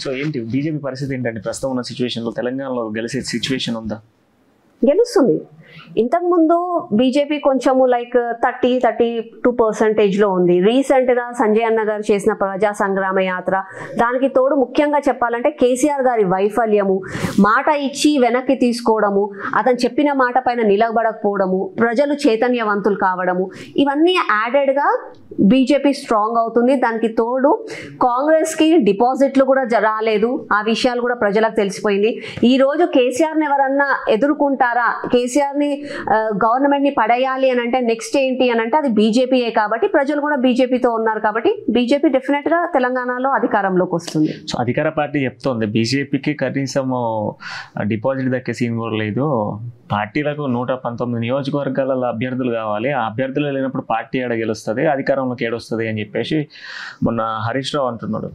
So ఏంటి BJP పరిస్థితి ఏంటంటే ప్రస్తుతం ఉన్న సిచ్యువేషన్లో తెలంగాణలో గెలిచే సిచ్యువేషన్ ఉందా? గెలుస్తుంది. ఇంతకుముందు బీజేపీ కొంచెము లైక్ 32% ఉంది. రీసెంట్గా సంజయ్ అన్న గారు చేసిన ప్రజా సంగ్రామ యాత్ర, దానికి తోడు ముఖ్యంగా చెప్పాలంటే కేసీఆర్ గారి వైఫల్యము, మాట ఇచ్చి వెనక్కి తీసుకోవడము, అతను చెప్పిన మాట పైన నిలబడకపోవడము, ప్రజలు చైతన్యవంతులు కావడము, ఇవన్నీ యాడెడ్గా బీజేపీ స్ట్రాంగ్ అవుతుంది. దానికి తోడు కాంగ్రెస్కి డిపాజిట్లు కూడా రాలేదు, ఆ విషయాలు కూడా ప్రజలకు తెలిసిపోయింది. ఈరోజు కేసీఆర్ని ఎవరన్నా ఎదుర్కొంటారా, కేసీఆర్ని గవర్నమెంట్ని పడేయాలి అని అంటే నెక్స్ట్ ఏంటి అని అంటే అది బీజేపీయే. కాబట్టి ప్రజలు కూడా బీజేపీతో ఉన్నారు కాబట్టి బీజేపీ డెఫినెట్గా తెలంగాణలో అధికారంలోకి వస్తుంది. సో అధికార పార్టీ చెప్తోంది బీజేపీకి కనీసం డిపాజిట్ దక్కే సీన్ కూడా లేదు, పార్టీలకు 119 నియోజకవర్గాల అభ్యర్థులు కావాలి, ఆ అభ్యర్థులు లేనప్పుడు పార్టీ ఏడ గెలుస్తుంది, అధికారంలోకి ఏడొస్తుంది అని చెప్పేసి మొన్న హరీష్ రావు అంటున్నాడు.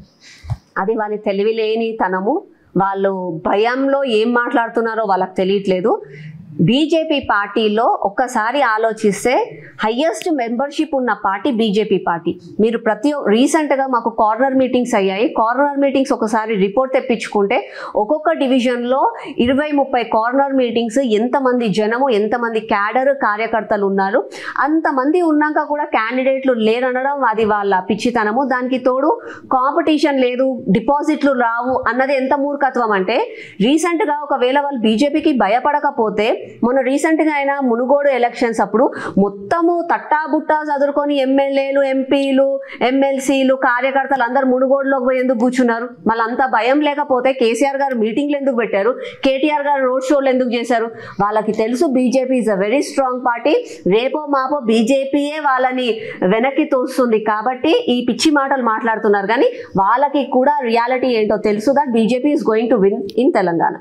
అది వాళ్ళ తెలివి లేని తనము, వాళ్ళు భయంలో ఏం మాట్లాడుతున్నారో వాళ్ళకి తెలియట్లేదు. బీజేపీ పార్టీలో ఒక్కసారి ఆలోచిస్తే హయ్యెస్ట్ మెంబర్షిప్ ఉన్న పార్టీ బీజేపీ పార్టీ. మీరు రీసెంట్గా మాకు కార్నర్ మీటింగ్స్ అయ్యాయి. కార్నర్ మీటింగ్స్ ఒకసారి రిపోర్ట్ తెప్పించుకుంటే ఒక్కొక్క డివిజన్లో 20-30 కార్నర్ మీటింగ్స్, ఎంతమంది జనము, ఎంతమంది క్యాడర్ కార్యకర్తలు ఉన్నారు, అంతమంది ఉన్నాక కూడా క్యాండిడేట్లు లేరనడం అది వాళ్ళ పిచ్చితనము. దానికి తోడు కాంపిటీషన్ లేదు, డిపాజిట్లు రావు అన్నది ఎంత మూర్ఖత్వం అంటే, రీసెంట్గా ఒకవేళ వాళ్ళు బీజేపీకి భయపడకపోతే మొన్న రీసెంట్గా అయినా మునుగోడు ఎలక్షన్స్ అప్పుడు మొత్తము తట్టాబుట్టా చదువుకొని ఎమ్మెల్యేలు, ఎంపీలు, ఎమ్మెల్సీలు, కార్యకర్తలు అందరూ మునుగోడులోకి పోయి ఎందుకు కూర్చున్నారు? మళ్ళీ అంత భయం లేకపోతే కేసీఆర్ గారు మీటింగ్లు ఎందుకు పెట్టారు, కేటీఆర్ గారు రోడ్ షోలు ఎందుకు చేశారు? వాళ్ళకి తెలుసు BJP is a very strong party, రేపో మాపో బీజేపీయే వాళ్ళని వెనక్కి తోస్తుంది. కాబట్టి ఈ పిచ్చి మాటలు మాట్లాడుతున్నారు, కానీ వాళ్ళకి కూడా రియాలిటీ ఏంటో తెలుసు, that BJP is going to win in Telangana.